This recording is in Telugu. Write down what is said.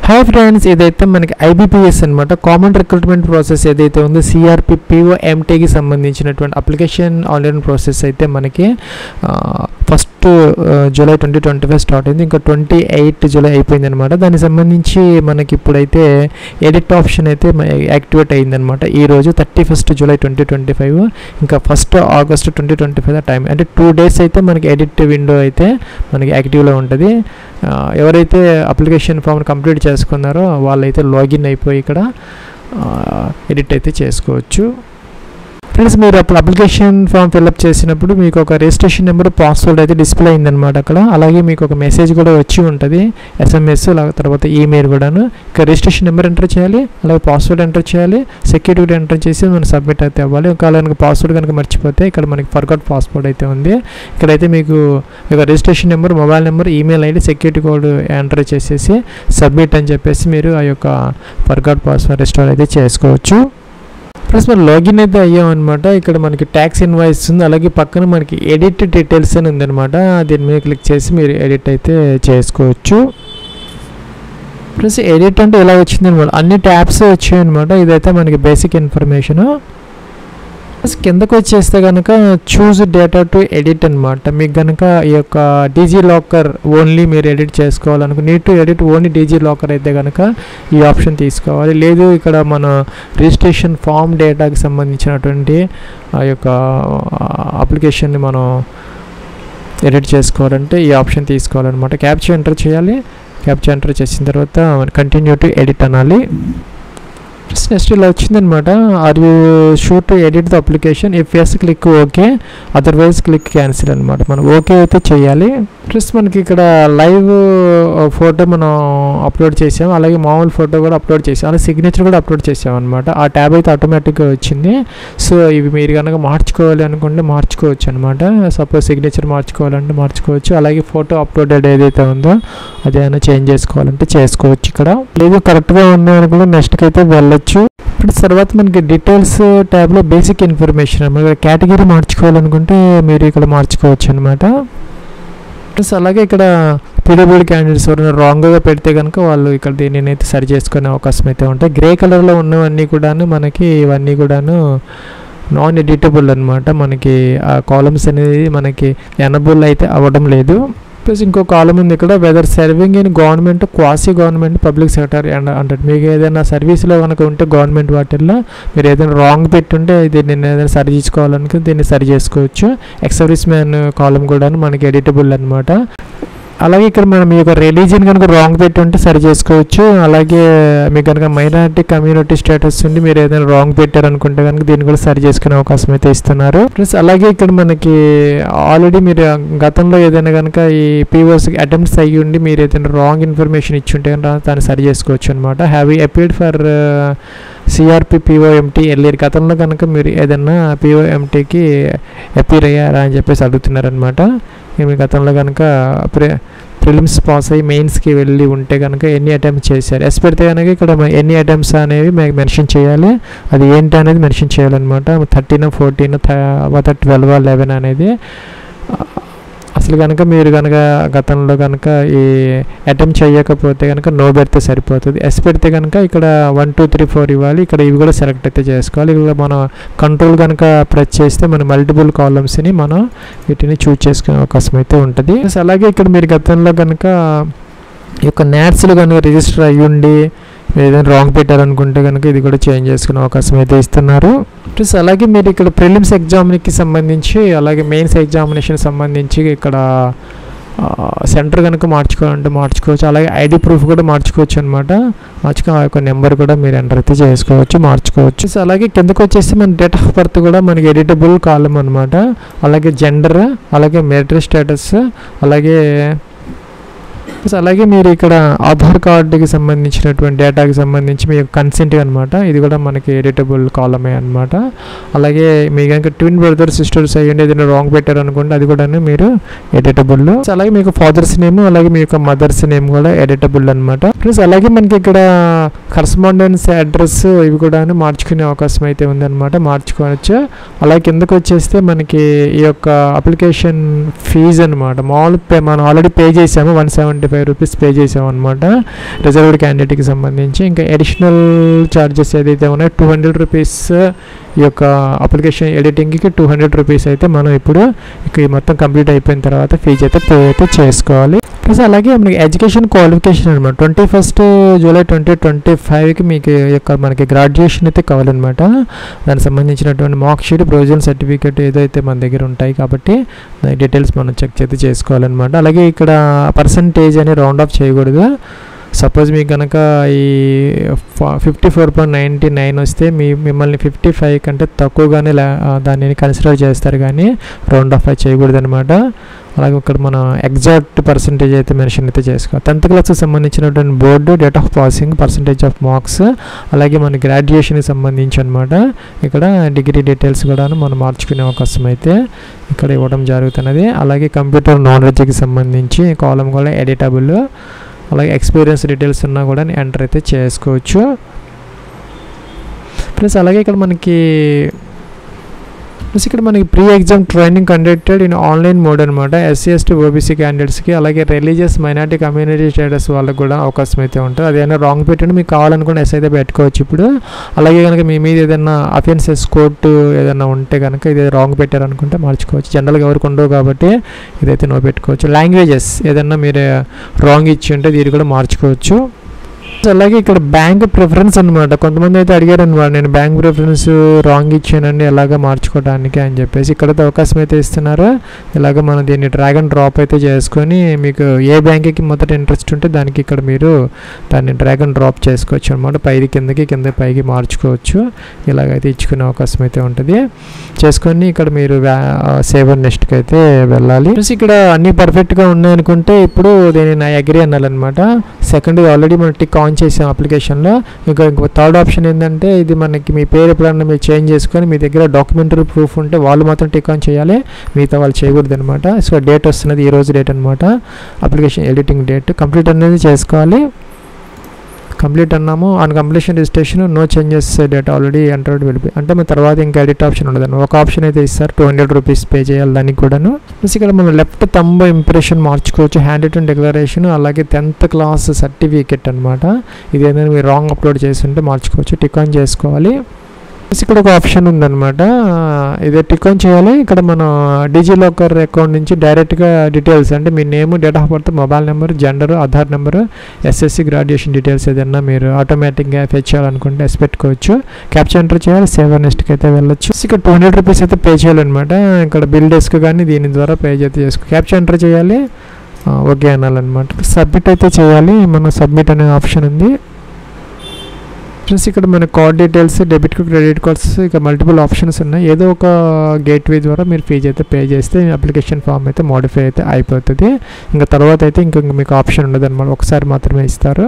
హాయ్ ఫ్రెండ్స్, ఇదైతే మనకి ఐబీపీఎస్ అనమాట. కామన్ రిక్రూట్మెంట్ ప్రాసెస్ ఏదైతే ఉందో సిఆర్పి పిఓఎంటీకి సంబంధించినటువంటి అప్లికేషన్ ఆన్లైన్ ప్రాసెస్ అయితే మనకి 1 జూలై 2025 స్టార్ట్ అయింది. ఇంకా 28 జూలై అయిపోయింది అనమాట. దానికి సంబంధించి మనకి ఇప్పుడైతే ఎడిట్ ఆప్షన్ అయితే యాక్టివేట్ అయిందనమాట. ఈరోజు 31 జూలై 2025, ఇంకా 1 ఆగస్ట్ 2025 టైం, అంటే 2 days అయితే మనకి ఎడిట్ విండో అయితే మనకి యాక్టివ్లో ఉంటుంది. ఎవరైతే అప్లికేషన్ ఫామ్ కంప్లీట్ చేసుకున్నారో వాళ్ళైతే లాగిన్ అయిపోయి ఇక్కడ ఎడిట్ అయితే చేసుకోవచ్చు. ఫ్రెండ్స్, మీరు అప్పుడు అప్లికేషన్ ఫామ్ ఫిల్అప్ చేసినప్పుడు మీకు ఒక రిజిస్ట్రేషన్ నెంబర్, పాస్వర్డ్ అయితే డిస్ప్లే అయిందనమాట అక్కడ. అలాగే మీకు ఒక మెసేజ్ కూడా వచ్చి ఉంటుంది, SMS, తర్వాత ఈమెయిల్ కూడాను. ఇక రిజిస్ట్రేషన్ నెంబర్ ఎంటర్ చేయాలి, అలాగే పాస్వర్డ్ ఎంటర్ చేయాలి, సెక్యూరిటీ ఎంటర్ చేసి మనం సబ్మిట్ అయితే అవ్వాలి. ఒకవేళ కనుక పాస్వర్డ్ కనుక మర్చిపోతే ఇక్కడ మనకి ఫర్గాట్ పాస్వర్డ్ అయితే ఉంది. ఇక్కడైతే మీకు ఇక registration number, mobile number, email ID, security code enter చేసేసి సబ్మిట్ అని చెప్పేసి మీరు ఆ యొక్క ఫర్గాట్ పాస్వర్డ్ రిస్టోర్ అయితే చేసుకోవచ్చు. ప్లస్ మనం లాగిన్ అయితే అయ్యామన్నమాట. ఇక్కడ మనకి ట్యాక్స్ ఇన్వాయిస్ ఉంది, అలాగే పక్కన మనకి ఎడిట్ డీటెయిల్స్ అని ఉందన్నమాట. దీని మీద క్లిక్ చేసి మీరు ఎడిట్ అయితే చేసుకోవచ్చు. ప్లస్ ఎడిట్ అంటే ఇలా వచ్చింది అనమాట, అన్ని ట్యాబ్స్ వచ్చాయి అనమాట. ఇదైతే మనకి బేసిక్ ఇన్ఫర్మేషన్. ప్లస్ కిందకు వచ్చేస్తే కనుక చూజ్ డేటా టు ఎడిట్ అనమాట. మీకు కనుక ఈ యొక్క డీజీ లాకర్ ఓన్లీ మీరు ఎడిట్ చేసుకోవాలనుకో, need to edit only DigiLocker అయితే కనుక ఈ ఆప్షన్ తీసుకోవాలి. లేదు ఇక్కడ మన రిజిస్ట్రేషన్ ఫామ్ డేటాకి సంబంధించినటువంటి ఆ యొక్క అప్లికేషన్ని మనం ఎడిట్ చేసుకోవాలంటే ఈ ఆప్షన్ తీసుకోవాలన్నమాట. క్యాప్చా ఎంటర్ చేయాలి. క్యాప్చా ఎంటర్ చేసిన తర్వాత కంటిన్యూ టు ఎడిట్ అనాలి. నెక్స్ట్ ఇలా వచ్చిందనమాట. Are you sure to edit the application? If yes click okay, otherwise click cancel అనమాట. మనం ఓకే అయితే చేయాలి. ప్లస్ మనకి ఇక్కడ లైవ్ ఫోటో మనం అప్లోడ్ చేసాం, అలాగే మామూలు ఫోటో కూడా అప్లోడ్ చేసాం, అలాగే సిగ్నేచర్ కూడా అప్లోడ్ చేసాం అనమాట. ఆ ట్యాబ్ అయితే ఆటోమేటిక్గా వచ్చింది. సో ఇవి మీరు కనుక మార్చుకోవాలి అనుకుంటే మార్చుకోవచ్చు అనమాట. సపోజ్ సిగ్నేచర్ మార్చుకోవాలంటే మార్చుకోవచ్చు, అలాగే ఫోటో అప్లోడెడ్ ఏదైతే ఉందో అదేమైనా చేంజ్ చేసుకోవాలంటే చేసుకోవచ్చు. ఇక్కడ లేదు కరెక్ట్గా ఉన్నాయనుకుంటే నెక్స్ట్కి అయితే వెళ్ళచ్చు. ఇప్పుడు తర్వాత మనకి డీటెయిల్స్ ట్యాబ్లో బేసిక్ ఇన్ఫర్మేషన్ అనమాట. కేటగిరీ మార్చుకోవాలనుకుంటే మీరు ఇక్కడ మార్చుకోవచ్చు అనమాట. ప్లస్ అలాగే ఇక్కడ పీడబ్ల్యూడీ క్యాండిడేట్స్ ఎవరైనా రాంగ్గా పెడితే కనుక వాళ్ళు ఇక్కడ దీనిని అయితే సరి చేసుకునే అవకాశం అయితే ఉంటాయి. గ్రే కలర్లో ఉన్నవన్నీ కూడాను మనకి ఇవన్నీ కూడాను నాన్ ఎడిటబుల్ అనమాట. మనకి ఆ కాలమ్స్ అనేది మనకి ఎనబుల్ అయితే అవ్వడం లేదు. ప్లస్ ఇంకో కాలం ఉంది ఇక్కడ, whether serving in government, quasi government, public sector అంటే మీకు ఏదైనా సర్వీస్లో కనుక ఉంటే గవర్నమెంట్ వాటిల్లో మీరు ఏదైనా రాంగ్ పెట్టుంటే దీన్ని ఏదైనా సరి చేసుకోవాలనుకో దీన్ని సరి చేసుకోవచ్చు. ఎక్స్ సర్వీస్ మ్యాన్ కాలం కూడా మనకి ఎడిటబుల్ అనమాట. అలాగే ఇక్కడ మనం మీ యొక్క రిలీజియన్ కనుక రాంగ్ పెట్టి ఉంటే సరి చేసుకోవచ్చు. అలాగే మీకు కనుక మైనారిటీ కమ్యూనిటీ స్టేటస్ ఉండి మీరు ఏదైనా రాంగ్ పెట్టారనుకుంటే కనుక దీన్ని కూడా సరి చేసుకునే అవకాశం అయితే ఇస్తున్నారు. ప్లస్ అలాగే ఇక్కడ మనకి ఆల్రెడీ మీరు గతంలో ఏదైనా కనుక ఈ పీఓస్ అటెంప్ట్స్ అయ్యి ఉండి మీరు ఏదైనా రాంగ్ ఇన్ఫర్మేషన్ ఇచ్చి ఉంటే కనుక దాన్ని సరి చేసుకోవచ్చు అనమాట. Have you appeared for CRP PO MT earlier, గతంలో కనుక మీరు ఏదైనా పిఓఎంటీకి అపీర్ అయ్యారా అని చెప్పేసి అడుగుతున్నారనమాట. మీ గతంలో కనుక ప్రిలిమ్స్ పాస్ అయ్యి మెయిన్స్కి వెళ్ళి ఉంటే కనుక ఎన్ని అటెంప్ట్స్ చేశారు ఎస్ పెడితే కనుక ఇక్కడ ఎన్ని అటెంప్ట్స్ అనేవి మీకు మెన్షన్ చేయాలి. అది ఏంటి అనేది మెన్షన్ చేయాలన్నమాట. 13, 14, 12, 11 అనేది. అసలు కనుక మీరు కనుక గతంలో కనుక ఈ అటెంప్ట్ చేయకపోతే కనుక నో పెడితే సరిపోతుంది. ఎస్ పెడితే కనుక ఇక్కడ 1, 2, 3, 4 ఇవ్వాలి. ఇక్కడ ఇవి కూడా సెలెక్ట్ అయితే చేసుకోవాలి. ఇక్కడ మనం కంట్రోల్ కనుక ప్రెస్ చేస్తే మన మల్టిపుల్ కాలమ్స్ని మనం వీటిని చూజ్ చేసుకునే అవకాశం అయితే ఉంటుంది. అలాగే ఇక్కడ మీరు గతంలో కనుక ఈ యొక్క న్యాట్స్లో కనుక రిజిస్టర్ అయ్యి ఉండి ఏదైనా రాంగ్ పెట్టారనుకుంటే కనుక ఇది కూడా చేంజ్ చేసుకునే అవకాశం అయితే ఇస్తున్నారు. ప్లస్ అలాగే మీరు ఇక్కడ ప్రిలిమ్స్ ఎగ్జామ్కి సంబంధించి అలాగే మెయిన్స్ ఎగ్జామినేషన్ సంబంధించి ఇక్కడ సెంటర్ కనుక మార్చుకోవాలంటే మార్చుకోవచ్చు. అలాగే ఐడి ప్రూఫ్ కూడా మార్చుకోవచ్చు అనమాట. ఆ యొక్క నెంబర్ కూడా మీరు ఎంటర్ అయితే చేసుకోవచ్చు, మార్చుకోవచ్చు. సో అలాగే కిందకు వచ్చేసి మన డేట్ ఆఫ్ బర్త్ కూడా మనకి ఎడిటబుల్ కాలం అనమాట. అలాగే జెండర్, అలాగే మెరిటరీ స్టేటస్, అలాగే మీరు ఇక్కడ ఆధార్ కార్డుకి సంబంధించినటువంటి డేటాకి సంబంధించి మీ కన్సెంట్ అనమాట. ఇది కూడా మనకి ఎడిటబుల్ కాలమే అనమాట. అలాగే మీ కనుక ట్విన్ బ్రదర్స్ సిస్టర్స్ అయ్యండి ఏదైనా రాంగ్ పెట్టారనుకోండి అది కూడా మీరు ఎడిటబుల్. అలాగే మీకు ఫాదర్స్ నేమ్, అలాగే మీ యొక్క మదర్స్ నేమ్ కూడా ఎడిటబుల్ అనమాట. ప్లస్ అలాగే మనకి ఇక్కడ కరస్పాండెన్స్ అడ్రస్ ఇవి కూడా మార్చుకునే అవకాశం అయితే ఉందన్నమాట, మార్చుకోవచ్చు. అలా కిందకు వచ్చేస్తే మనకి ఈ యొక్క అప్లికేషన్ ఫీజు అనమాట, మామూలు మనం ఆల్రెడీ పే చేసాము, 175 రూపీస్ పే చేసాము అనమాట రిజర్వ్డ్ క్యాండిడేట్కి సంబంధించి. ఇంకా అడిషనల్ ఛార్జెస్ ఏదైతే ఉన్నాయో 200 రూపీస్ ఈ యొక్క అప్లికేషన్ ఎడిటింగ్కి 200 రూపీస్ అయితే మనం ఇప్పుడు ఇక మొత్తం కంప్లీట్ అయిపోయిన తర్వాత ఫీజు అయితే పే అయితే చేసుకోవాలి. ప్లస్ అలాగే మనకి ఎడ్యుకేషన్ క్వాలిఫికేషన్ అనమాట 21 జూలై 2025కి మీకు యొక్క మనకి గ్రాడ్యుయేషన్ అయితే కావాలన్నమాట. దానికి సంబంధించినటువంటి మార్క్ షీట్, ప్రొవిజనల్ సర్టిఫికేట్ ఏదైతే మన దగ్గర ఉంటాయి కాబట్టి డీటెయిల్స్ మనం చెక్ చేసి చేసుకోవాలన్నమాట. అలాగే ఇక్కడ పర్సంటేజ్ అని రౌండ్ ఆఫ్ చేయకూడదు. సపోజ్ మీకు కనుక ఈ 54.99 వస్తే మిమ్మల్ని 55 కంటే తక్కువగానే దానిని కన్సిడర్ చేస్తారు, కానీ రౌండ్ ఆఫ్ చేయకూడదు అనమాట. అలాగే ఇక్కడ మనం ఎగ్జాక్ట్ పర్సంటేజ్ అయితే మెన్షన్ అయితే చేసుకోవాలి. 10th క్లాస్కి సంబంధించినటువంటి board, date of passing, percentage of marks, అలాగే మన గ్రాడ్యుయేషన్కి సంబంధించి అనమాట. ఇక్కడ డిగ్రీ డీటెయిల్స్ కూడా మనం మార్చుకునే అవకాశం అయితే ఇక్కడ ఇవ్వడం జరుగుతున్నది. అలాగే కంప్యూటర్ నాలెడ్జ్కి సంబంధించి కాలం కూడా ఎడిటబుల్, అలాగే ఎక్స్పీరియన్స్ డీటెయిల్స్ ఉన్నా కూడా ఎంటర్ అయితే చేసుకోవచ్చు. ప్లస్ అలాగే ఇక్కడ మనకి pre exam training conducted in online mode అనమాట, SC ST OBC క్యాండిడేట్స్కి. అలాగే రిలీజియస్ మైనారిటీ కమ్యూనిటీ స్టేటస్ వాళ్ళకి కూడా అవకాశం అయితే ఉంటుంది. అదేమైనా రాంగ్ పెట్టండి, మీకు కావాలనుకుంటే ఎస్ అయితే పెట్టుకోవచ్చు ఇప్పుడు. అలాగే కనుక మీ మీద ఏదైనా అఫెన్సెస్ కోర్టు ఏదైనా ఉంటే కనుక ఇది రాంగ్ పెట్టారనుకుంటే మార్చుకోవచ్చు. జనరల్గా ఎవరికి ఉండవు కాబట్టి ఇదైతే నో పెట్టుకోవచ్చు. లాంగ్వేజెస్ ఏదైనా మీరు రాంగ్ ఇచ్చి ఉంటే దీన్ని కూడా మార్చుకోవచ్చు. అలాగే ఇక్కడ బ్యాంక్ ప్రిఫరెన్స్ అనమాట, కొంతమంది అయితే అడిగారు అనమాట, నేను బ్యాంక్ ప్రిఫరెన్స్ రాంగ్ ఇచ్చానండి ఎలాగ మార్చుకోవడానికి అని చెప్పేసి. ఇక్కడైతే అవకాశం అయితే ఇస్తున్నారు. ఇలాగ మనం దీన్ని డ్రాగ్ అండ్ డ్రాప్ అయితే చేసుకొని మీకు ఏ బ్యాంక్కి మొదట ఇంట్రెస్ట్ ఉంటే దానికి ఇక్కడ మీరు దాన్ని డ్రాగ్ అండ్ డ్రాప్ చేసుకోవచ్చు అనమాట. పైకి కిందకి, కింద పైకి మార్చుకోవచ్చు. ఇలాగైతే ఇచ్చుకునే అవకాశం అయితే ఉంటుంది. చేసుకొని ఇక్కడ మీరు సేవ్ అండ్ నెక్స్ట్కి అయితే వెళ్ళాలి. ఇక్కడ అన్నీ పర్ఫెక్ట్గా ఉన్నాయనుకుంటే ఇప్పుడు దీన్ని అగ్రీ అనాలన్నమాట. సెకండ్ ఆల్రెడీ మనం టిక్ ఆన్ చేసాం అప్లికేషన్లో. ఇంకో థర్డ్ ఆప్షన్ ఏంటంటే ఇది మనకి మీ పేరు ఎప్పుడన్నా మీరు చేంజ్ చేసుకొని మీ దగ్గర డాక్యుమెంటరీ ప్రూఫ్ ఉంటే వాళ్ళు మాత్రం టిక్ ఆన్ చేయాలి, మిగతా వాళ్ళు చేయకూడదు అనమాట. సో డేట్ వస్తున్నది ఈరోజు డేట్ అనమాట, అప్లికేషన్ ఎడిటింగ్ డేట్. కంప్లీట్ అనేది చేసుకోవాలి. కంప్లీట్ అన్నాము. On completion registration no changes data already entered వెళ్ళిపోయి అంటే మన తర్వాత ఇంకా ఎడిట్ ఆప్షన్ ఉండదు. ఒక ఆప్షన్ అయితే ఇస్తారు, 200 రూపీస్ పే చేయాలి దానికి కూడాను. ఇక్కడ మనం లెఫ్ట్ థంబ్ ఇంప్రెషన్ మార్చుకోవచ్చు, హ్యాండ్ రిటన్ డిక్లరేషన్, అలాగే 10th క్లాస్ సర్టిఫికేట్ అనమాట. ఇది ఏదైనా మీరు రాంగ్ అప్లోడ్ చేసి ఉంటే మార్చుకోవచ్చు, టిక్ ఆన్ చేసుకోవాలి. ఇక్కడ ఒక ఆప్షన్ ఉందన్నమాట, ఇదే టిక్ ఆన్ చేయాలి. ఇక్కడ మనం డిజిలాకర్ అకౌంట్ నుంచి డైరెక్ట్గా డీటెయిల్స్ అంటే మీ name, date of birth, mobile number, gender, Aadhaar number, SSC graduation details ఏదైనా మీరు ఆటోమేటిక్గా ఫెచ్ చేయాలనుకుంటే ఎస్ పెట్టుకోవచ్చు. క్యాప్చర్ ఎంటర్ చేయాలి, సేవ్ నెక్స్ట్కి అయితే వెళ్ళొచ్చు. ఇక్కడ 200 రూపీస్ అయితే పే చేయాలన్నమాట. ఇక్కడ బిల్ డెస్క్ కానీ దీని ద్వారా పే అయితే చేసుకో. క్యాప్చర్ ఎంటర్ చేయాలి, ఓకే అనాలన్నమాట. సబ్మిట్ అయితే చేయాలి. మనం సబ్మిట్ అనే ఆప్షన్ ఉంది. ఫ్రెండ్స్ ఇక్కడ మన card details, debit credit cards, ఇక మల్టిపుల్ ఆప్షన్స్ ఉన్నాయి. ఏదో ఒక గేట్వే ద్వారా మీరు ఫీజు అయితే పే చేస్తే అప్లికేషన్ ఫామ్ అయితే మోడిఫై అయితే అయిపోతుంది. ఇంకా తర్వాత అయితే ఇంకా మీకు ఆప్షన్ ఉండదు అనమాట, ఒకసారి మాత్రమే ఇస్తారు.